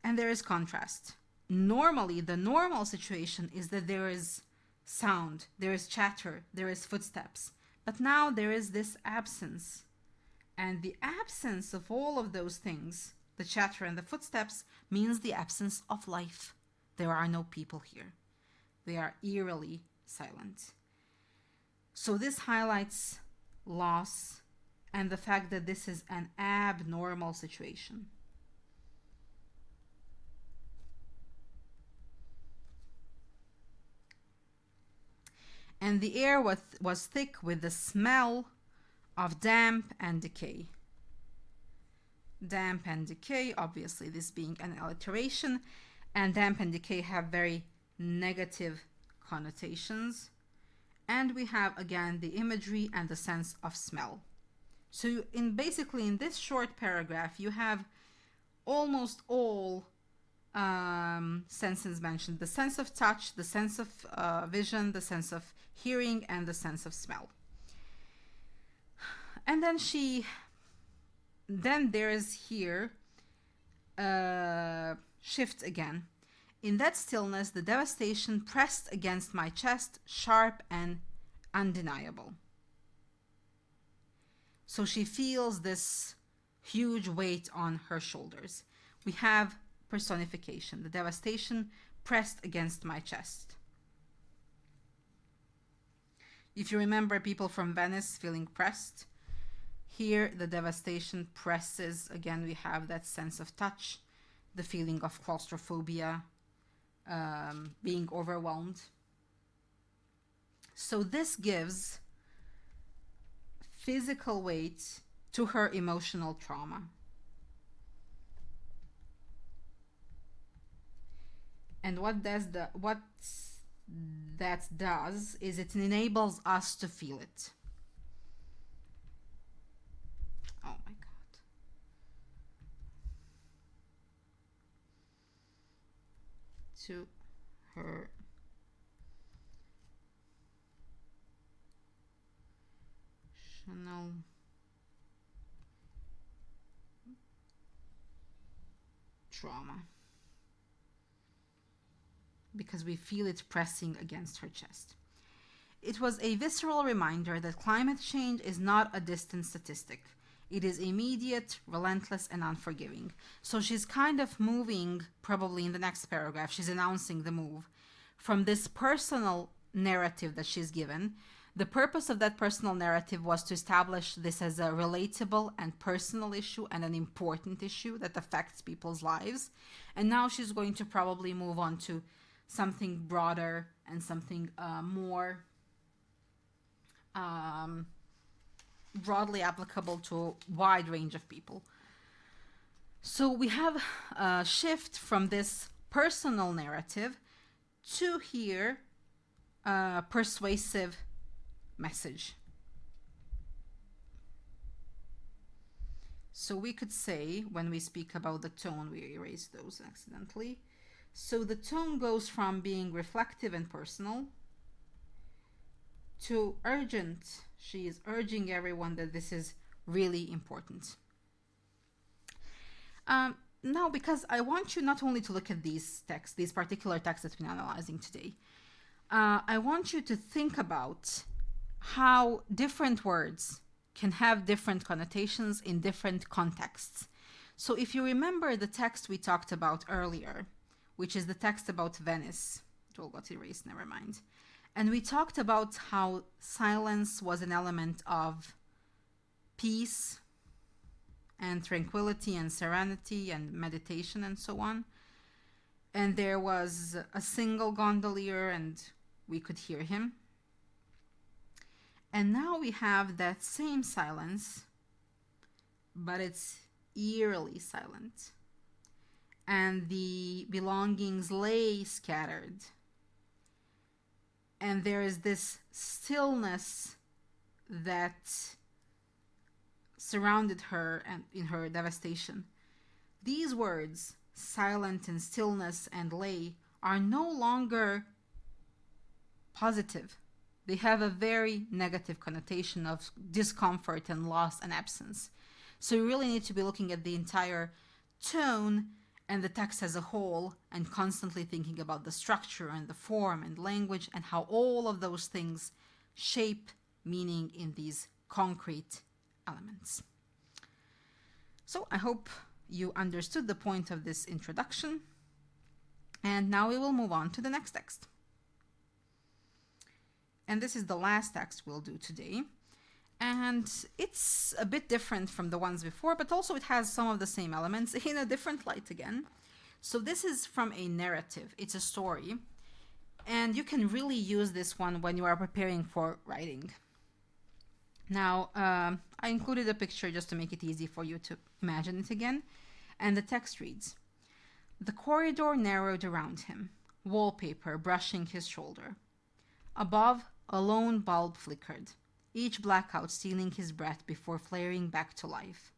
there is contrast. Normally, the normal situation is that there is sound, there is chatter, there is footsteps. But now there is this absence. And the absence of all of those things, the chatter and the footsteps, means the absence of life. There are no people here. They are eerily silent. So this highlights loss and the fact that this is an abnormal situation. And the air was thick with the smell of damp and decay. Damp and decay, obviously this being an alliteration, and damp and decay have very negative connotations. And we have again the imagery and the sense of smell. So basically in this short paragraph you have almost all senses mentioned: the sense of touch, the sense of vision, the sense of hearing, and the sense of smell. And then there is here shift again. In that stillness, the devastation pressed against my chest, sharp and undeniable. So she feels this huge weight on her shoulders. We have personification, the devastation pressed against my chest. If you remember people from Venice feeling pressed, here the devastation presses. Again, we have that sense of touch, the feeling of claustrophobia, being overwhelmed. So this gives physical weight to her emotional trauma. And what that does is it enables us to feel it. Oh my God. To her emotional trauma. Because we feel it pressing against her chest. It was a visceral reminder that climate change is not a distant statistic. It is immediate, relentless, and unforgiving. So she's kind of moving, probably in the next paragraph, she's announcing the move from this personal narrative that she's given. The purpose of that personal narrative was to establish this as a relatable and personal issue and an important issue that affects people's lives. And now she's going to probably move on to something broader and something more broadly applicable to a wide range of people. So we have a shift from this personal narrative to here a persuasive message. So we could say, when we speak about the tone, we erased those accidentally. So the tone goes from being reflective and personal to urgent. She is urging everyone that this is really important. Now, because I want you not only to look at these texts, these particular texts that we're analyzing today, I want you to think about how different words can have different connotations in different contexts. So if you remember the text we talked about earlier, which is the text about Venice. It all got erased, never mind. And we talked about how silence was an element of peace and tranquility and serenity and meditation and so on. And there was a single gondolier and we could hear him. And now we have that same silence, but it's eerily silent. And the belongings lay scattered. And there is this stillness that surrounded her and in her devastation. These words, silent and stillness and lay, are no longer positive. They have a very negative connotation of discomfort and loss and absence. So you really need to be looking at the entire tone and the text as a whole and constantly thinking about the structure and the form and language and how all of those things shape meaning in these concrete elements. So I hope you understood the point of this introduction. And now we will move on to the next text. And this is the last text we'll do today. And it's a bit different from the ones before, but also it has some of the same elements in a different light again. So this is from a narrative. It's a story. And you can really use this one when you are preparing for writing. Now, I included a picture just to make it easy for you to imagine it again. And the text reads, "The corridor narrowed around him, wallpaper brushing his shoulder. Above, a lone bulb flickered, each blackout stealing his breath before flaring back to life.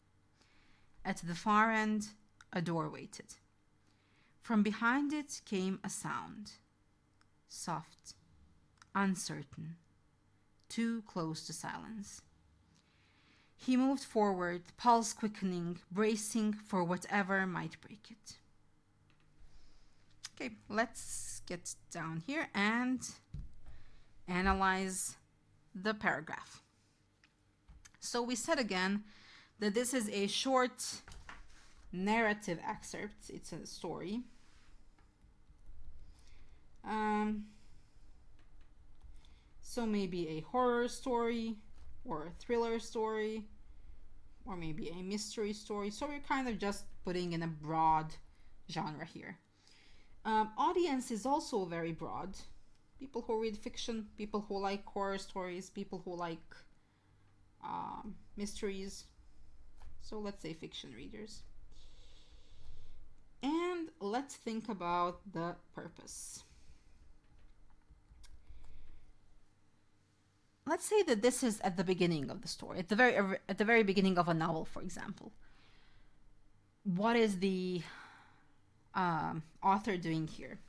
At the far end, a door waited. From behind it came a sound. Soft, uncertain, too close to silence. He moved forward, pulse quickening, bracing for whatever might break it." Okay, let's get down here and analyze the paragraph. So we said again that this is a short narrative excerpt. It's a story. So maybe a horror story or a thriller story or maybe a mystery story. So we're kind of just putting in a broad genre here. Audience is also very broad. People who read fiction, people who like horror stories, people who like mysteries. So let's say fiction readers. And let's think about the purpose. Let's say that this is at the beginning of the story, at the very beginning of a novel, for example. What is the author doing here?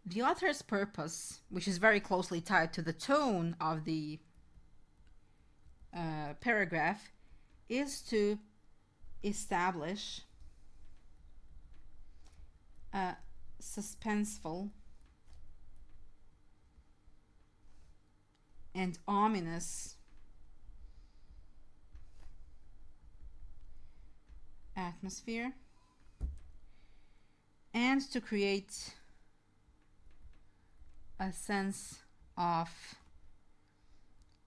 The author's purpose, which is very closely tied to the tone of the paragraph, is to establish a suspenseful and ominous atmosphere, and to create a sense of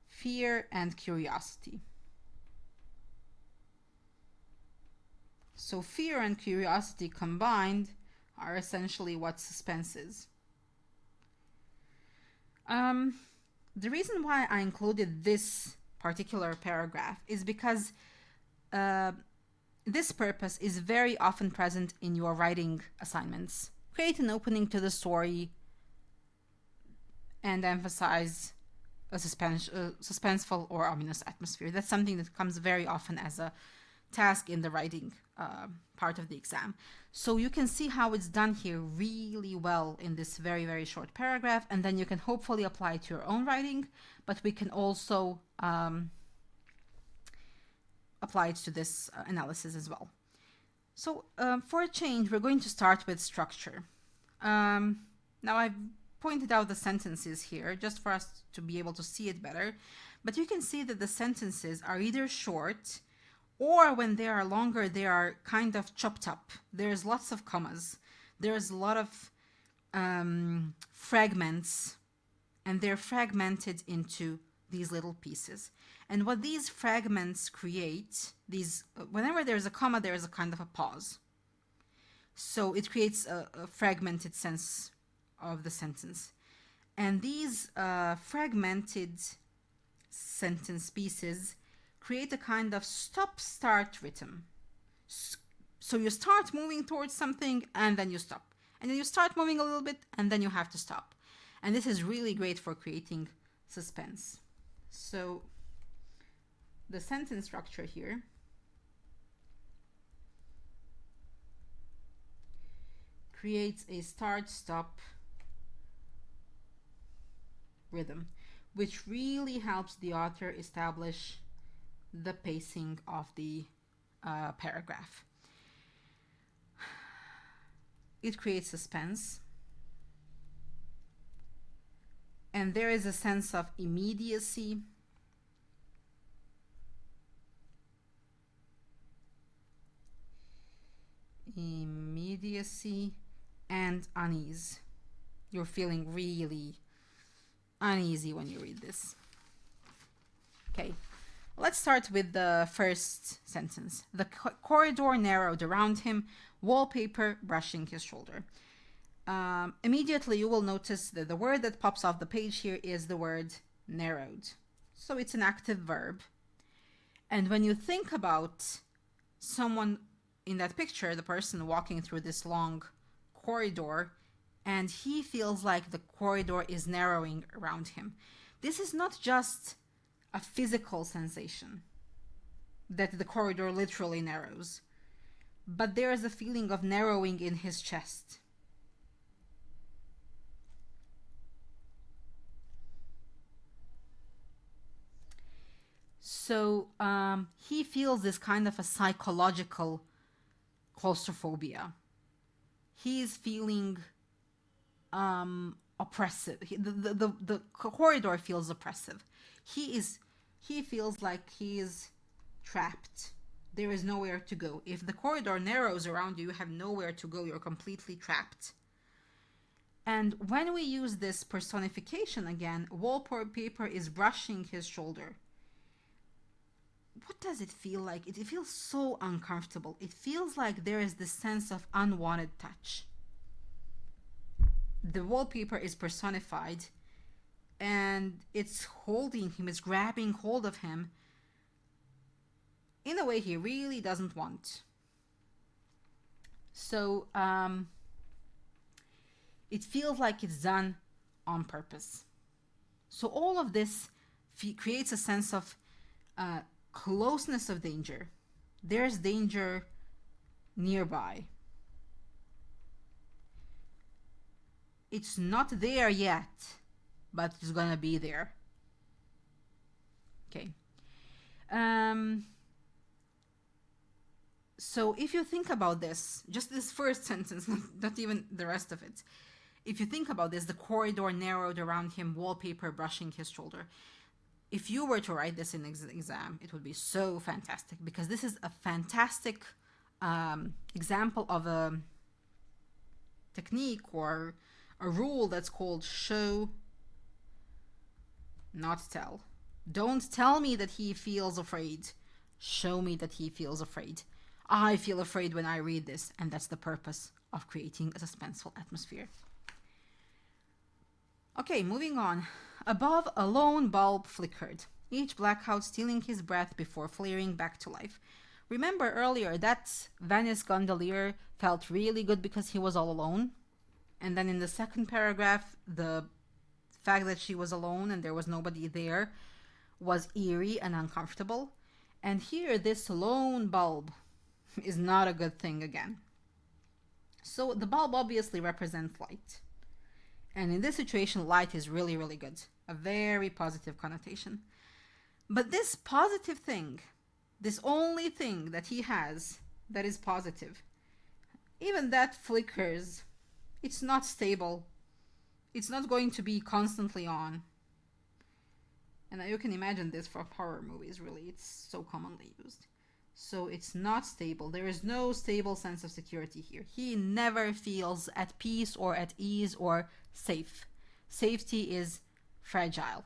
fear and curiosity. So fear and curiosity combined are essentially what suspense is. The reason why I included this particular paragraph is because this purpose is very often present in your writing assignments. Create an opening to the story and emphasize a suspenseful or ominous atmosphere. That's something that comes very often as a task in the writing part of the exam. So you can see how it's done here really well in this very, very short paragraph, and then you can hopefully apply it to your own writing, but we can also apply it to this analysis as well. So for a change, we're going to start with structure. Now I've pointed out the sentences here just for us to be able to see it better, but you can see that the sentences are either short or when they are longer, they are kind of chopped up. There's lots of commas. There's a lot of fragments, and they're fragmented into these little pieces. And what these fragments create, whenever there's a comma, there is a kind of a pause. So it creates a fragmented sense of the sentence. And these fragmented sentence pieces create a kind of stop-start rhythm. So you start moving towards something and then you stop. And then you start moving a little bit and then you have to stop. And this is really great for creating suspense. So the sentence structure here creates a start-stop rhythm, which really helps the author establish the pacing of the paragraph. It creates suspense, and there is a sense of immediacy. And unease. You're feeling really uneasy when you read this. Okay, let's start with the first sentence. The corridor narrowed around him, wallpaper brushing his shoulder. Immediately you will notice that the word that pops off the page here is the word narrowed. So it's an active verb. And when you think about someone in that picture, the person walking through this long corridor, and he feels like the corridor is narrowing around him. This is not just a physical sensation that the corridor literally narrows, but there is a feeling of narrowing in his chest. So he feels this kind of a psychological claustrophobia. He is feeling oppressive. The corridor feels oppressive. He feels like he is trapped. There is nowhere to go. If the corridor narrows around you, you have nowhere to go. You're completely trapped. And when we use this personification again, wallpaper is brushing his shoulder. What does it feel like? It feels so uncomfortable. It feels like there is this sense of unwanted touch. The wallpaper is personified and it's holding him, it's grabbing hold of him in a way he really doesn't want. So it feels like it's done on purpose. So all of this creates a sense of closeness of danger. There's danger nearby. It's not there yet, but it's gonna be there. Okay. So if you think about this, just this first sentence, not even the rest of it. If you think about this, the corridor narrowed around him, wallpaper brushing his shoulder. If you were to write this in exam, it would be so fantastic, because this is a fantastic example of a technique or a rule that's called show, not tell. Don't tell me that he feels afraid. Show me that he feels afraid. I feel afraid when I read this, and that's the purpose of creating a suspenseful atmosphere. Okay, moving on. Above, a lone bulb flickered, each blackout stealing his breath before flaring back to life. Remember earlier that Venice gondolier felt really good because he was all alone? And then in the second paragraph, the fact that she was alone and there was nobody there was eerie and uncomfortable. And here, this lone bulb is not a good thing again. So the bulb obviously represents light. And in this situation, light is really, really good. A very positive connotation. But this positive thing, this only thing that he has that is positive, even that flickers. It's not stable. It's not going to be constantly on. And you can imagine this for horror movies, really. It's so commonly used. So it's not stable. There is no stable sense of security here. He never feels at peace or at ease or safe. Safety is fragile.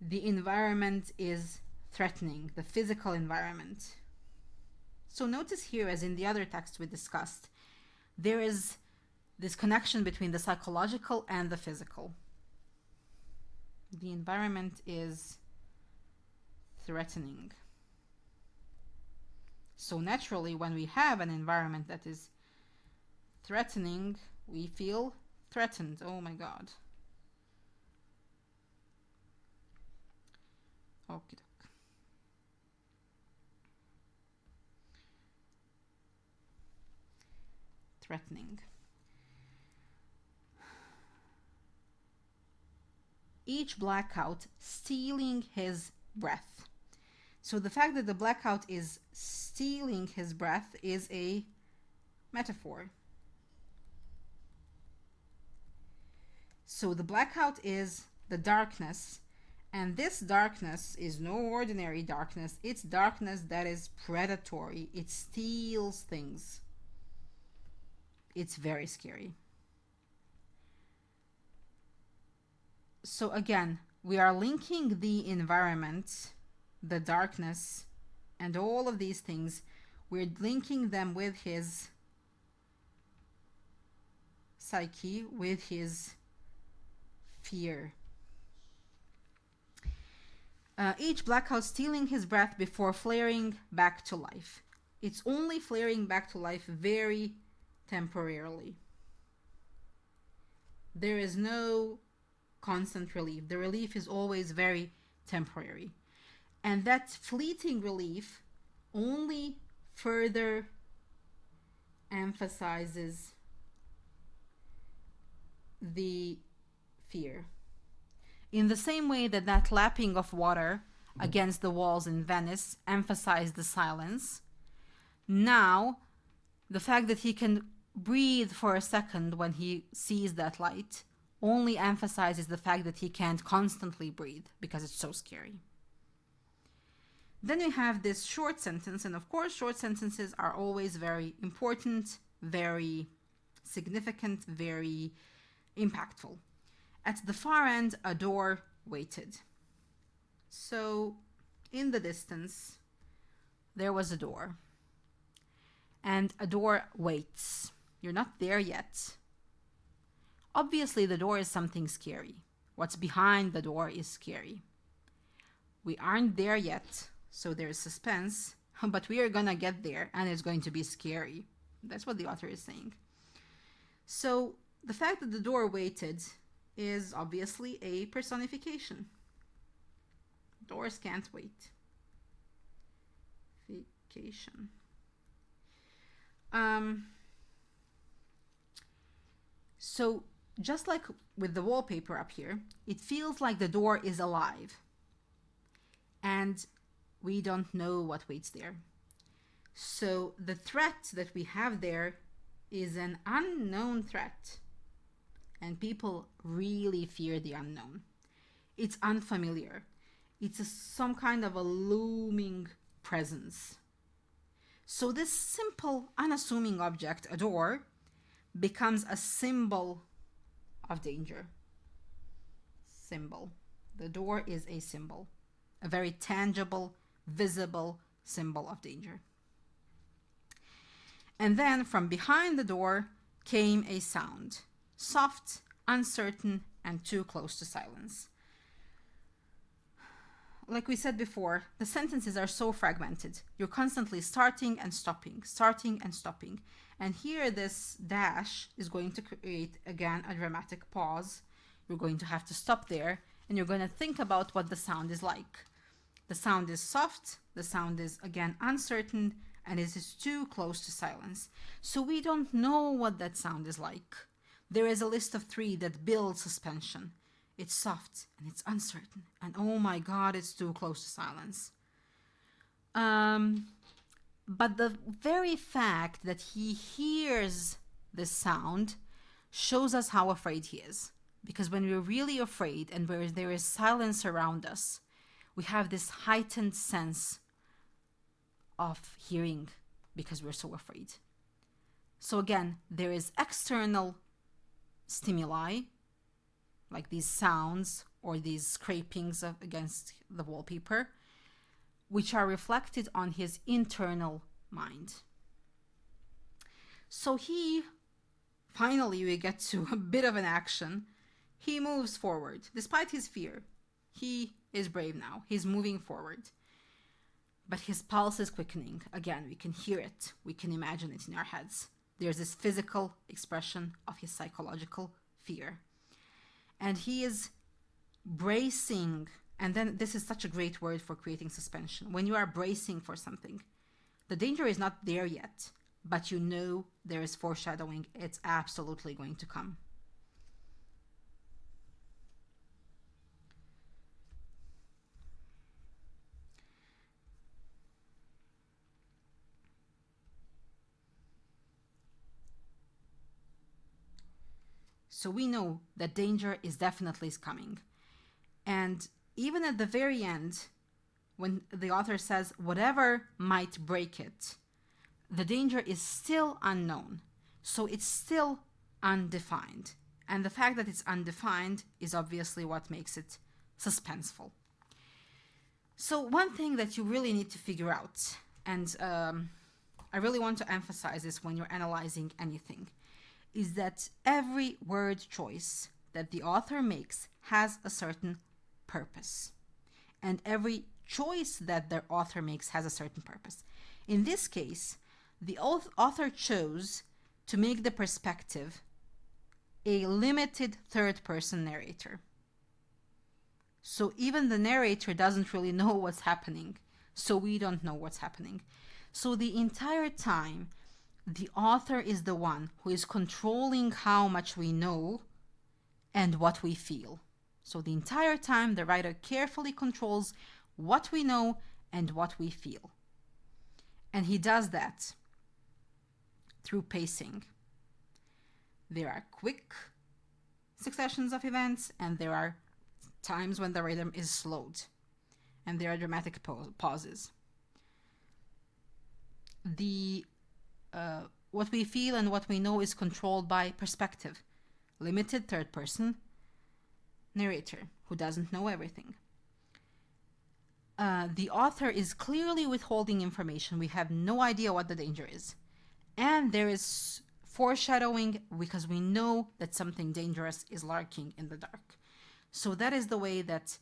The environment is threatening, the physical environment. So notice here, as in the other text we discussed, there is this connection between the psychological and the physical. The environment is threatening. So naturally, when we have an environment that is threatening, we feel threatened. Oh my God. Okay. Threatening. Each blackout stealing his breath. So the fact that the blackout is stealing his breath is a metaphor. So the blackout is the darkness, and this darkness is no ordinary darkness. It's darkness that is predatory. It steals things. It's very scary. So again, we are linking the environment, the darkness, and all of these things. We're linking them with his psyche, with his fear. Each blackout stealing his breath before flaring back to life. It's only flaring back to life very temporarily. There is no constant relief. The relief is always very temporary. And that fleeting relief only further emphasizes the fear. In the same way that that lapping of water against the walls in Venice emphasized the silence, now the fact that he can breathe for a second when he sees that light only emphasizes the fact that he can't constantly breathe because it's so scary. Then we have this short sentence, and of course short sentences are always very important, very significant, very impactful. At the far end, a door waited. So in the distance, there was a door. And a door waits. You're not there yet. Obviously, the door is something scary. What's behind the door is scary. We aren't there yet, so there's suspense, but we are gonna get there, and it's going to be scary. That's what the author is saying. So the fact that the door waited is obviously a personification. Doors can't wait. Vacation. So just like with the wallpaper up here, it feels like the door is alive. And we don't know what waits there. So the threat that we have there is an unknown threat. And people really fear the unknown. It's unfamiliar. It's some kind of a looming presence. So this simple, unassuming object, a door, becomes a symbol of danger. Symbol. The door is a symbol. A very tangible, visible symbol of danger. And then from behind the door came a sound. Soft, uncertain, and too close to silence. Like we said before, the sentences are so fragmented. You're constantly starting and stopping, starting and stopping. And here this dash is going to create, again, a dramatic pause. You're going to have to stop there, and you're going to think about what the sound is like. The sound is soft, the sound is, again, uncertain, and it is too close to silence. So we don't know what that sound is like. There is a list of 3 that builds suspension. It's soft and it's uncertain, and oh my God, it's too close to silence. But the very fact that he hears this sound shows us how afraid he is. Because when we're really afraid and where there is silence around us, we have this heightened sense of hearing because we're so afraid. So again, there is external stimuli, like these sounds or these scrapings against the wallpaper, which are reflected on his internal mind. So finally, we get to a bit of an action. He moves forward. Despite his fear, he is brave now. He's moving forward. But his pulse is quickening. Again, we can hear it. We can imagine it in our heads. There's this physical expression of his psychological fear. And he is bracing. And then this is such a great word for creating suspension. When you are bracing for something, the danger is not there yet, but you know there is foreshadowing. It's absolutely going to come. So we know that danger is definitely coming. And even at the very end, when the author says whatever might break it, the danger is still unknown. So it's still undefined. And the fact that it's undefined is obviously what makes it suspenseful. So one thing that you really need to figure out, and I really want to emphasize this when you're analyzing anything, is that every word choice that the author makes has a certain purpose. And every choice that the author makes has a certain purpose. In this case, the author chose to make the perspective a limited third-person narrator. So even the narrator doesn't really know what's happening, so we don't know what's happening. So the entire time, the author is the one who is controlling how much we know and what we feel. So the entire time, the writer carefully controls what we know and what we feel. And he does that through pacing. There are quick successions of events, and there are times when the rhythm is slowed, and there are dramatic pauses. What we feel and what we know is controlled by perspective. Limited third-person narrator who doesn't know everything. The author is clearly withholding information. We have no idea what the danger is. And there is foreshadowing because we know that something dangerous is lurking in the dark. So that is the way that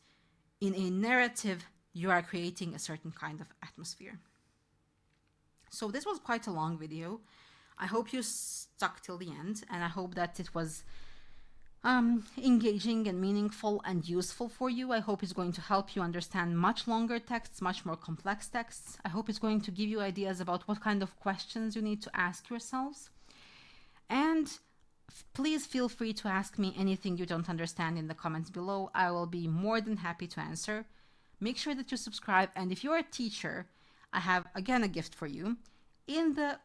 in a narrative you are creating a certain kind of atmosphere. So this was quite a long video. I hope you stuck till the end, and I hope that it was engaging and meaningful and useful for you. I hope it's going to help you understand much longer texts, much more complex texts. I hope it's going to give you ideas about what kind of questions you need to ask yourselves. And please feel free to ask me anything you don't understand in the comments below. I will be more than happy to answer. Make sure that you subscribe, and if you're a teacher, I have again a gift for you. In the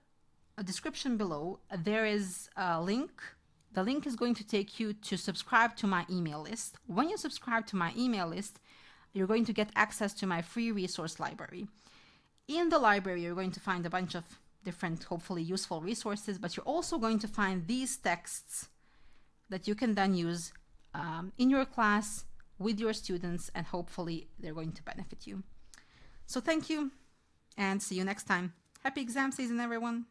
description below, there is a link. The link is going to take you to subscribe to my email list. When you subscribe to my email list, you're going to get access to my free resource library. In the library, you're going to find a bunch of different, hopefully useful resources, but you're also going to find these texts that you can then use in your class with your students, and hopefully they're going to benefit you. So thank you, and see you next time. Happy exam season, everyone.